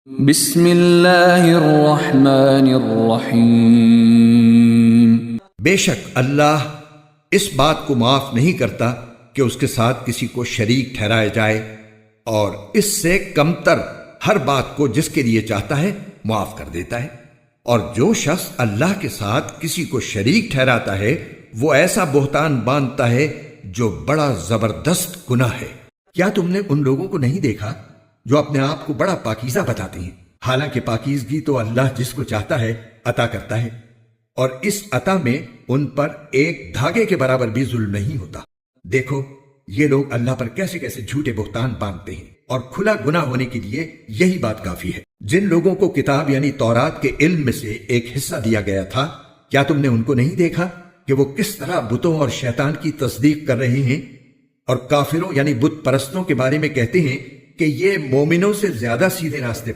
بسم اللہ الرحمن الرحیم۔ بے شک اللہ اس بات کو معاف نہیں کرتا کہ اس کے ساتھ کسی کو شریک ٹھہرایا جائے، اور اس سے کمتر ہر بات کو جس کے لیے چاہتا ہے معاف کر دیتا ہے۔ اور جو شخص اللہ کے ساتھ کسی کو شریک ٹھہراتا ہے وہ ایسا بہتان باندھتا ہے جو بڑا زبردست گناہ ہے۔ کیا تم نے ان لوگوں کو نہیں دیکھا جو اپنے آپ کو بڑا پاکیزہ بتاتے ہیں، حالانکہ پاکیزگی تو اللہ جس کو چاہتا ہے عطا کرتا ہے، اور اس عطا میں ان پر ایک دھاگے کے برابر بھی ظلم نہیں ہوتا۔ دیکھو یہ لوگ اللہ پر کیسے کیسے جھوٹے بہتان باندھتے ہیں، اور کھلا گناہ ہونے کے لیے یہی بات کافی ہے۔ جن لوگوں کو کتاب یعنی تورات کے علم میں سے ایک حصہ دیا گیا تھا، کیا تم نے ان کو نہیں دیکھا کہ وہ کس طرح بتوں اور شیطان کی تصدیق کر رہے ہیں، اور کافروں یعنی بت پرستوں کے بارے میں کہتے ہیں کہ یہ مومنوں سے زیادہ سیدھے راستے